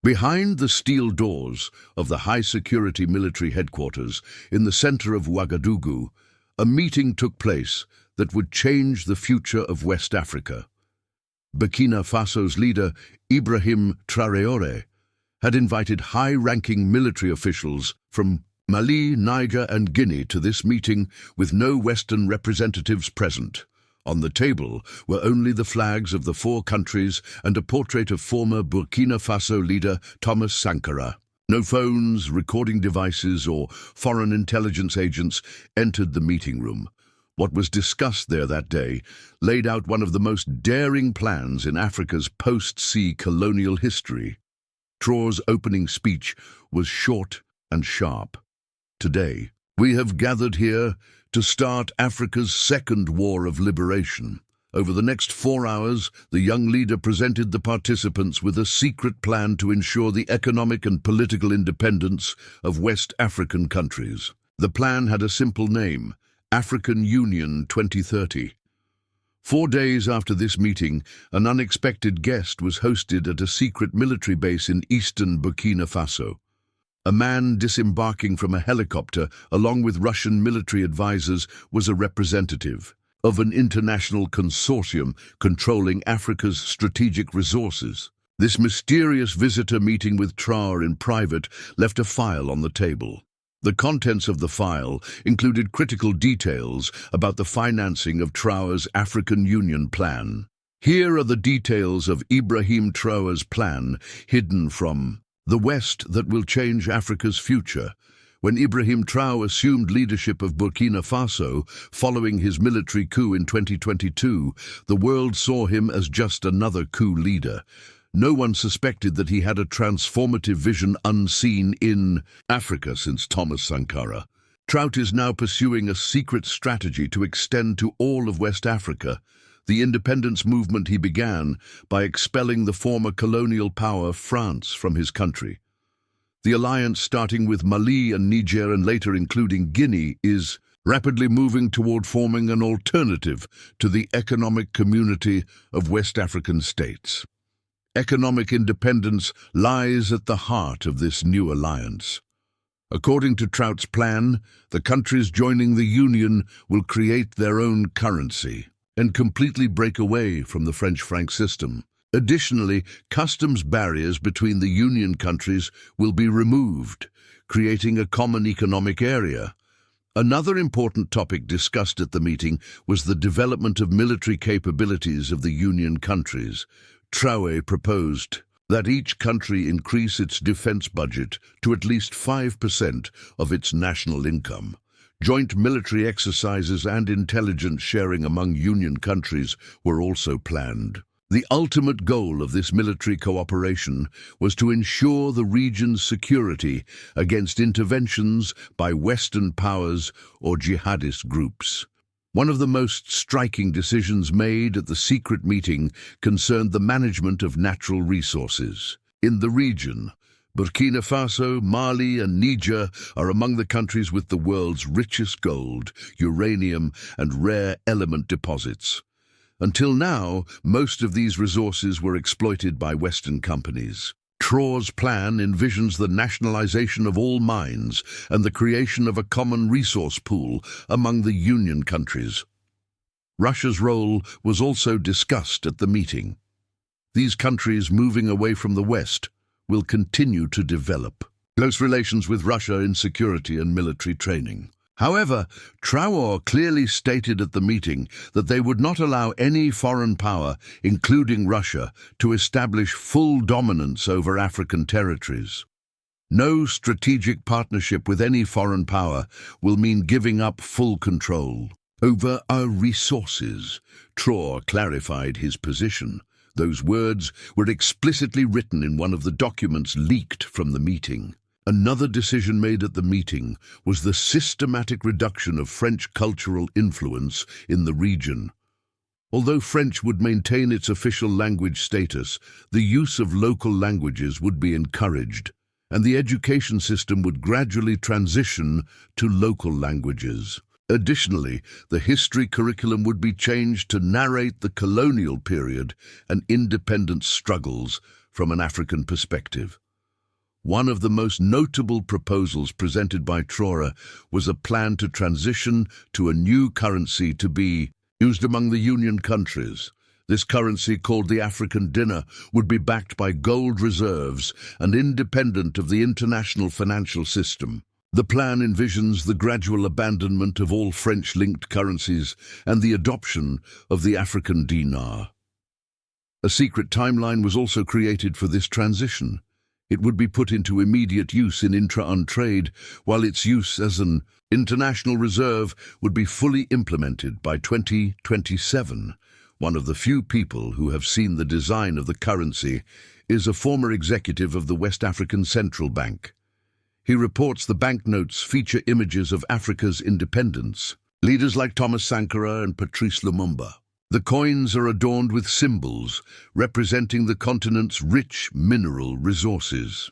Behind the steel doors of the high-security military headquarters in the center of Ouagadougou, a meeting took place that would change the future of West Africa. Burkina Faso's leader, Ibrahim Traoré, had invited high-ranking military officials from Mali, Niger, and Guinea to this meeting with no Western representatives present. On the table were only the flags of the four countries and a portrait of former Burkina Faso leader Thomas Sankara. No phones, recording devices, or foreign intelligence agents entered the meeting room. What was discussed there that day laid out one of the most daring plans in Africa's post-sea colonial history. Traoré's opening speech was short and sharp. Today, we have gathered here to start Africa's second war of liberation. Over the next 4 hours, the young leader presented the participants with a secret plan to ensure the economic and political independence of West African countries. The plan had a simple name: African Union 2030. 4 days after this meeting, an unexpected guest was hosted at a secret military base in eastern Burkina Faso. A man disembarking from a helicopter, along with Russian military advisors, was a representative of an international consortium controlling Africa's strategic resources. This mysterious visitor meeting with Traoré in private left a file on the table. The contents of the file included critical details about the financing of Traoré's African Union plan. Here are the details of Ibrahim Traoré's plan, hidden from the West that will change Africa's future. When Ibrahim Traoré assumed leadership of Burkina Faso following his military coup in 2022, the world saw him as just another coup leader. No one suspected that he had a transformative vision unseen in Africa since Thomas Sankara. Traoré is now pursuing a secret strategy to extend to all of West Africa the independence movement he began by expelling the former colonial power France from his country. The alliance, starting with Mali and Niger and later including Guinea, is rapidly moving toward forming an alternative to the economic community of West African states. Economic independence lies at the heart of this new alliance. According to Traoré's plan, the countries joining the Union will create their own currency and completely break away from the French franc system. Additionally, customs barriers between the Union countries will be removed, creating a common economic area. Another important topic discussed at the meeting was the development of military capabilities of the Union countries. Traoré proposed that each country increase its defense budget to at least 5% of its national income. Joint military exercises and intelligence sharing among Union countries were also planned. The ultimate goal of this military cooperation was to ensure the region's security against interventions by Western powers or jihadist groups. One of the most striking decisions made at the secret meeting concerned the management of natural resources. In the region, Burkina Faso, Mali, and Niger are among the countries with the world's richest gold, uranium, and rare element deposits. Until now, most of these resources were exploited by Western companies. Traoré's plan envisions the nationalization of all mines and the creation of a common resource pool among the Union countries. Russia's role was also discussed at the meeting. These countries, moving away from the West, will continue to develop close relations with Russia in security and military training. However, Traoré clearly stated at the meeting that they would not allow any foreign power, including Russia, to establish full dominance over African territories. No strategic partnership with any foreign power will mean giving up full control over our resources. Traoré clarified his position. Those words were explicitly written in one of the documents leaked from the meeting. Another decision made at the meeting was the systematic reduction of French cultural influence in the region. Although French would maintain its official language status, the use of local languages would be encouraged, and the education system would gradually transition to local languages. Additionally, the history curriculum would be changed to narrate the colonial period and independence struggles from an African perspective. One of the most notable proposals presented by Traoré was a plan to transition to a new currency to be used among the Union countries. This currency, called the African dinar, would be backed by gold reserves and independent of the international financial system. The plan envisions the gradual abandonment of all French-linked currencies and the adoption of the African dinar. A secret timeline was also created for this transition. It would be put into immediate use in intra-un trade, while its use as an international reserve would be fully implemented by 2027. One of the few people who have seen the design of the currency is a former executive of the West African Central Bank. He reports the banknotes feature images of Africa's independence, leaders like Thomas Sankara and Patrice Lumumba. The coins are adorned with symbols representing the continent's rich mineral resources.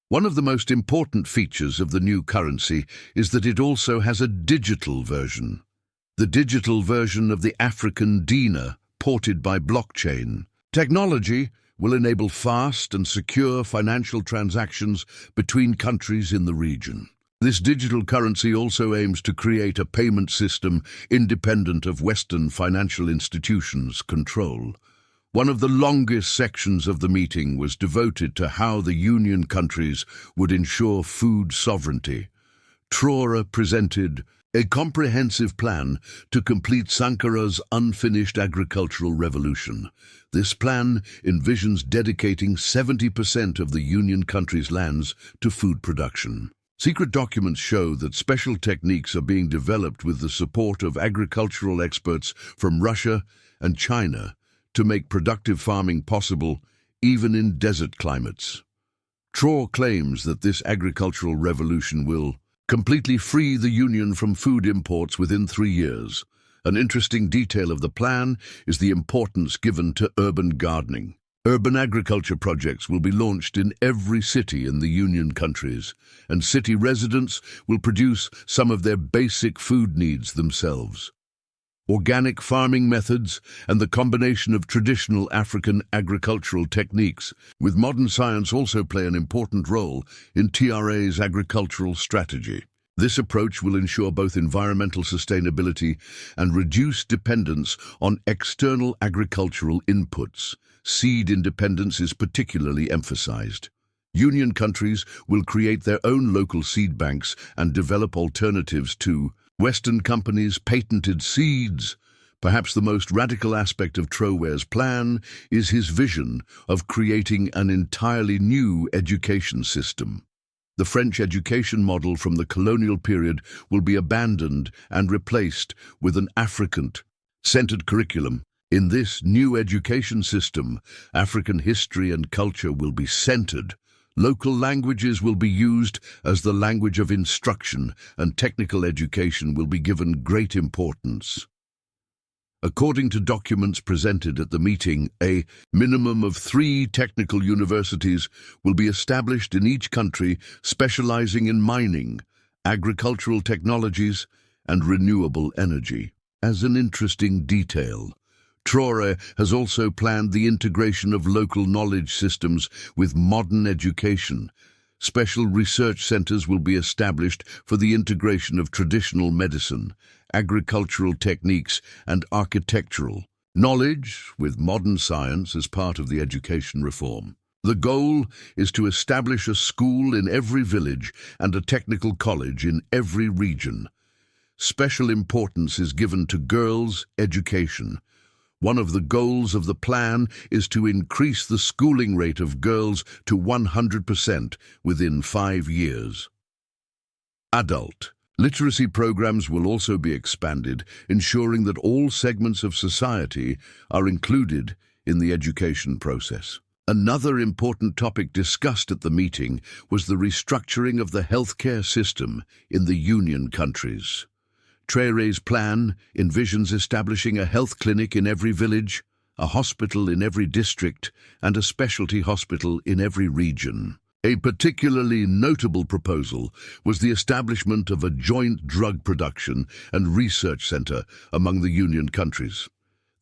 One of the most important features of the new currency is that it also has a digital version. The digital version of the African dinar, ported by blockchain technology, will enable fast and secure financial transactions between countries in the region. This digital currency also aims to create a payment system independent of Western financial institutions' control. One of the longest sections of the meeting was devoted to how the Union countries would ensure food sovereignty. Traoré presented a comprehensive plan to complete Sankara's unfinished agricultural revolution. This plan envisions dedicating 70% of the Union countries' lands to food production. Secret documents show that special techniques are being developed with the support of agricultural experts from Russia and China to make productive farming possible even in desert climates. Traoré claims that this agricultural revolution will completely free the Union from food imports within 3 years. An interesting detail of the plan is the importance given to urban gardening. Urban agriculture projects will be launched in every city in the Union countries, and city residents will produce some of their basic food needs themselves. Organic farming methods and the combination of traditional African agricultural techniques with modern science also play an important role in TRA's agricultural strategy. This approach will ensure both environmental sustainability and reduce dependence on external agricultural inputs. Seed independence is particularly emphasized. Union countries will create their own local seed banks and develop alternatives to Western companies' patented seeds. Perhaps the most radical aspect of Traoré's plan is his vision of creating an entirely new education system. The French education model from the colonial period will be abandoned and replaced with an African-centered curriculum. In this new education system, African history and culture will be centered. Local languages will be used as the language of instruction, and technical education will be given great importance. According to documents presented at the meeting, a minimum of 3 technical universities will be established in each country, specializing in mining, agricultural technologies, and renewable energy. As an interesting detail, Traoré has also planned the integration of local knowledge systems with modern education. Special research centers will be established for the integration of traditional medicine, agricultural techniques, and architectural knowledge with modern science as part of the education reform. The goal is to establish a school in every village and a technical college in every region. Special importance is given to girls' education. One of the goals of the plan is to increase the schooling rate of girls to 100% within 5 years. Adult literacy programs will also be expanded, ensuring that all segments of society are included in the education process. Another important topic discussed at the meeting was the restructuring of the healthcare system in the Union countries. Traoré's plan envisions establishing a health clinic in every village, a hospital in every district, and a specialty hospital in every region. A particularly notable proposal was the establishment of a joint drug production and research center among the Union countries.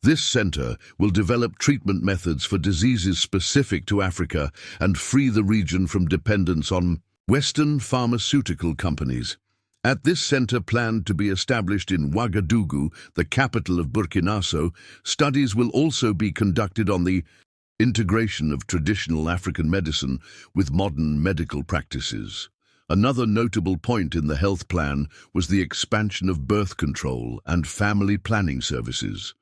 This center will develop treatment methods for diseases specific to Africa and free the region from dependence on Western pharmaceutical companies. At this center planned to be established in Ouagadougou, the capital of Burkina Faso, studies will also be conducted on the integration of traditional African medicine with modern medical practices. Another notable point in the health plan was the expansion of birth control and family planning services.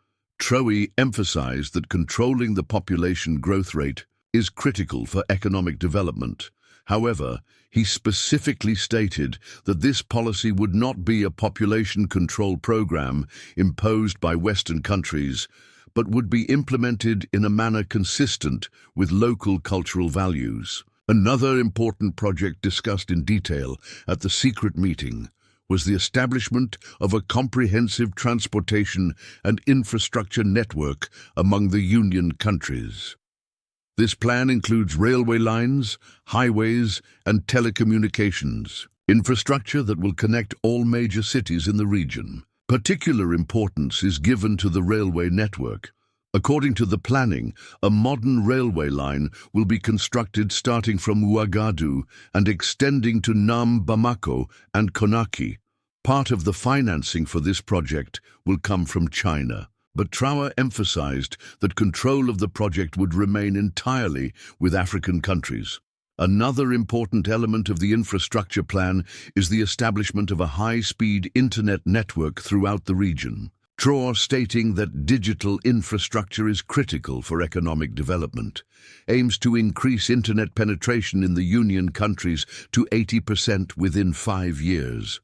Traoré emphasized that controlling the population growth rate is critical for economic development. However, he specifically stated that this policy would not be a population control program imposed by Western countries, but would be implemented in a manner consistent with local cultural values. Another important project discussed in detail at the secret meeting was the establishment of a comprehensive transportation and infrastructure network among the Union countries. This plan includes railway lines, highways, and telecommunications infrastructure that will connect all major cities in the region. Particular importance is given to the railway network. According to the planning, a modern railway line will be constructed starting from Ouagadougou and extending to Nam, Bamako, and Conakry. Part of the financing for this project will come from China. But Traoré emphasized that control of the project would remain entirely with African countries. Another important element of the infrastructure plan is the establishment of a high-speed internet network throughout the region. Traoré stating that digital infrastructure is critical for economic development, aims to increase internet penetration in the Union countries to 80% within 5 years.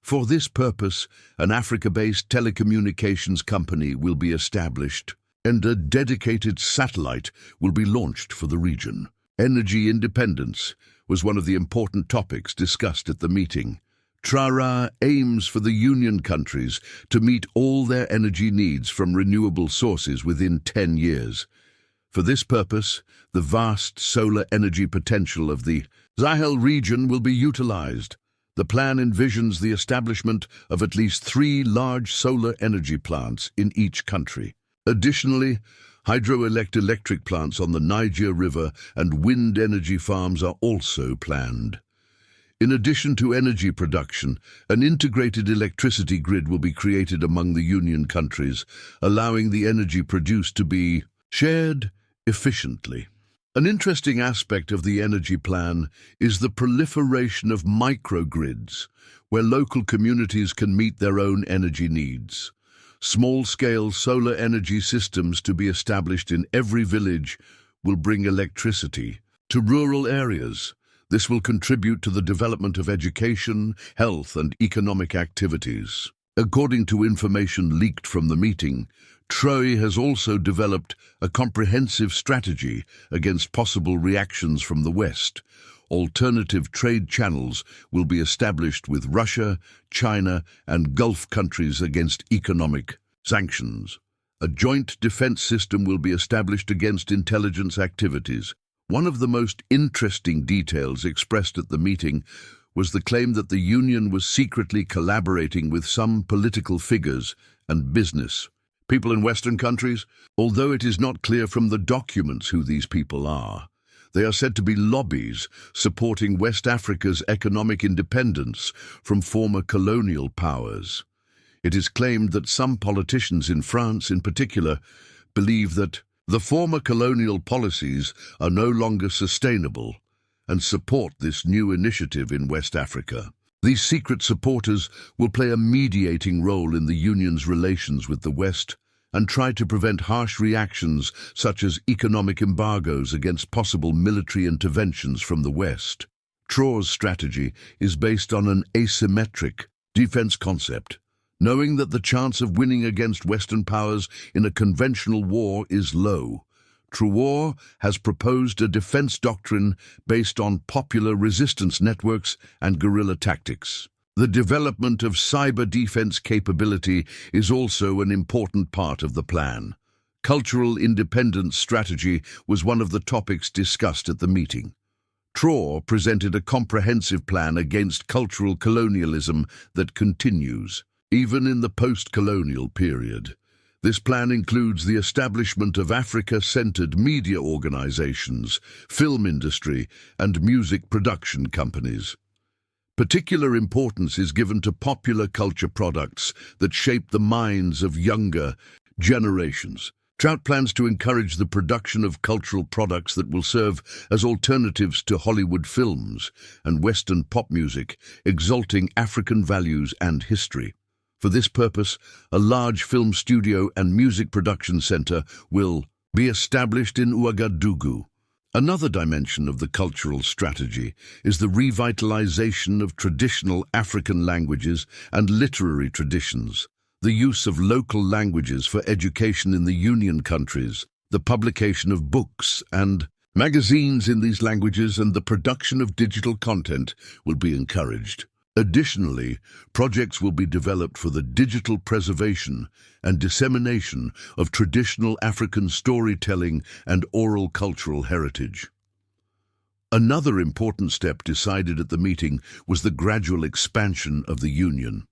For this purpose, an Africa-based telecommunications company will be established, and a dedicated satellite will be launched for the region. Energy independence was one of the important topics discussed at the meeting. Traoré aims for the Union countries to meet all their energy needs from renewable sources within 10 years. For this purpose, the vast solar energy potential of the Sahel region will be utilized. The plan envisions the establishment of at least 3 large solar energy plants in each country. Additionally, hydroelectric plants on the Niger River and wind energy farms are also planned. In addition to energy production, an integrated electricity grid will be created among the Union countries, allowing the energy produced to be shared efficiently. An interesting aspect of the energy plan is the proliferation of microgrids, where local communities can meet their own energy needs. Small-scale solar energy systems to be established in every village will bring electricity to rural areas. This will contribute to the development of education, health, and economic activities. According to information leaked from the meeting, Traoré has also developed a comprehensive strategy against possible reactions from the West. Alternative trade channels will be established with Russia, China, and Gulf countries against economic sanctions. A joint defense system will be established against intelligence activities. One of the most interesting details expressed at the meeting was the claim that the Union was secretly collaborating with some political figures and business people in Western countries. Although it is not clear from the documents who these people are, they are said to be lobbies supporting West Africa's economic independence from former colonial powers. It is claimed that some politicians in France in particular believe that the former colonial policies are no longer sustainable and support this new initiative in West Africa. These secret supporters will play a mediating role in the Union's relations with the West and try to prevent harsh reactions such as economic embargoes against possible military interventions from the West. Traoré's strategy is based on an asymmetric defense concept, knowing that the chance of winning against Western powers in a conventional war is low. Traoré has proposed a defense doctrine based on popular resistance networks and guerrilla tactics. The development of cyber defense capability is also an important part of the plan. Cultural independence strategy was one of the topics discussed at the meeting. Traoré presented a comprehensive plan against cultural colonialism that continues, even in the post-colonial period. This plan includes the establishment of Africa-centered media organizations, film industry, and music production companies. Particular importance is given to popular culture products that shape the minds of younger generations. Trout plans to encourage the production of cultural products that will serve as alternatives to Hollywood films and Western pop music, exalting African values and history. For this purpose, a large film studio and music production center will be established in Ouagadougou. Another dimension of the cultural strategy is the revitalization of traditional African languages and literary traditions. The use of local languages for education in the Union countries, the publication of books and magazines in these languages, and the production of digital content will be encouraged. Additionally, projects will be developed for the digital preservation and dissemination of traditional African storytelling and oral cultural heritage. Another important step decided at the meeting was the gradual expansion of the Union.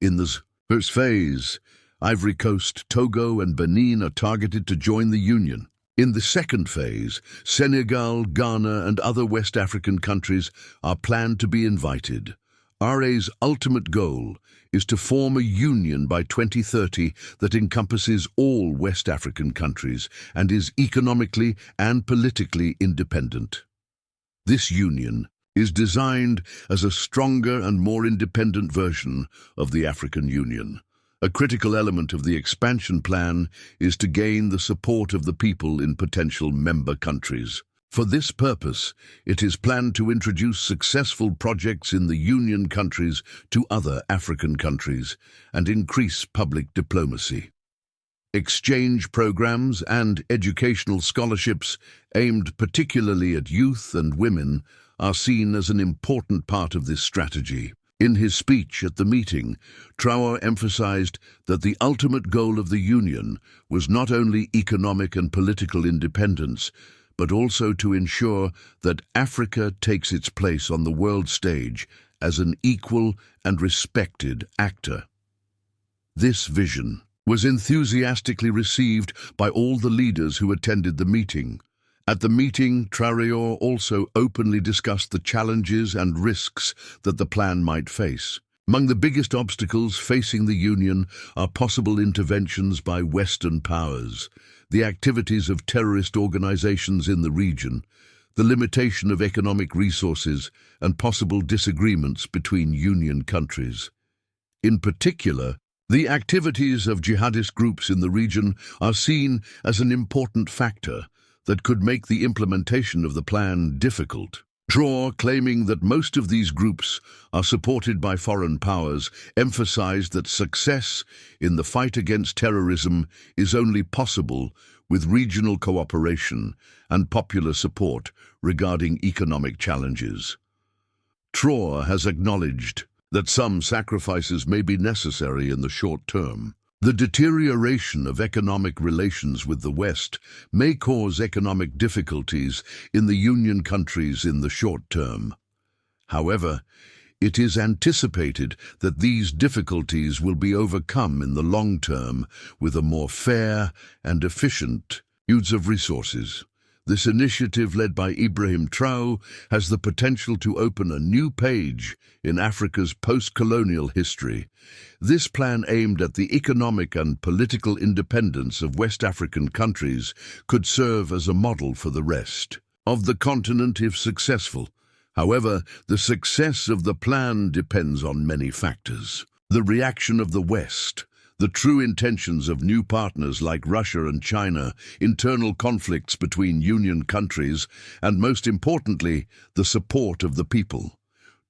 In this first phase, Ivory Coast, Togo, and Benin are targeted to join the Union. In the second phase, Senegal, Ghana, and other West African countries are planned to be invited. RA's ultimate goal is to form a union by 2030 that encompasses all West African countries and is economically and politically independent. This union is designed as a stronger and more independent version of the African Union. A critical element of the expansion plan is to gain the support of the people in potential member countries. For this purpose, it is planned to introduce successful projects in the Union countries to other African countries and increase public diplomacy. Exchange programs and educational scholarships aimed particularly at youth and women are seen as an important part of this strategy. In his speech at the meeting, Traoré emphasized that the ultimate goal of the Union was not only economic and political independence, but also to ensure that Africa takes its place on the world stage as an equal and respected actor. This vision was enthusiastically received by all the leaders who attended the meeting. At the meeting, Traoré also openly discussed the challenges and risks that the plan might face. Among the biggest obstacles facing the Union are possible interventions by Western powers, the activities of terrorist organizations in the region, the limitation of economic resources, and possible disagreements between Union countries. In particular, the activities of jihadist groups in the region are seen as an important factor that could make the implementation of the plan difficult. Traoré, claiming that most of these groups are supported by foreign powers, emphasized that success in the fight against terrorism is only possible with regional cooperation and popular support regarding economic challenges. Traoré has acknowledged that some sacrifices may be necessary in the short term. The deterioration of economic relations with the West may cause economic difficulties in the Union countries in the short term. However, it is anticipated that these difficulties will be overcome in the long term with a more fair and efficient use of resources. This initiative, led by Ibrahim Traoré, has the potential to open a new page in Africa's post-colonial history. This plan, aimed at the economic and political independence of West African countries, could serve as a model for the rest of the continent if successful. However, the success of the plan depends on many factors. The reaction of the West, the true intentions of new partners like Russia and China, internal conflicts between Union countries, and most importantly, the support of the people.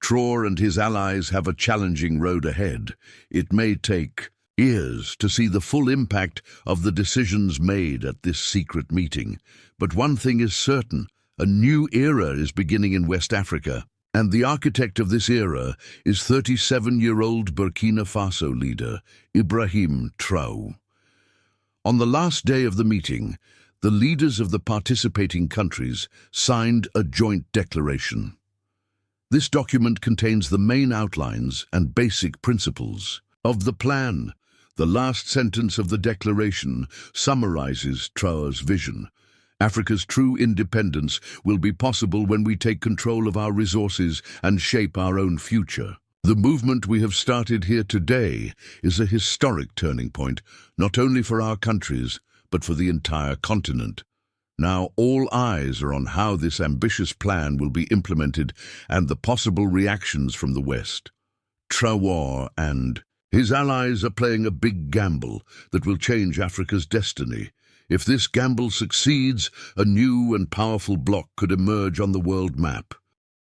Traoré and his allies have a challenging road ahead. It may take years to see the full impact of the decisions made at this secret meeting. But one thing is certain: a new era is beginning in West Africa, and the architect of this era is 37-year-old Burkina Faso leader Ibrahim Traoré. On the last day of the meeting, the leaders of the participating countries signed a joint declaration. This document contains the main outlines and basic principles of the plan. The last sentence of the declaration summarizes Traoré's vision. Africa's true independence will be possible when we take control of our resources and shape our own future. The movement we have started here today is a historic turning point, not only for our countries, but for the entire continent. Now all eyes are on how this ambitious plan will be implemented and the possible reactions from the West. Traoré and his allies are playing a big gamble that will change Africa's destiny. If this gamble succeeds, a new and powerful bloc could emerge on the world map.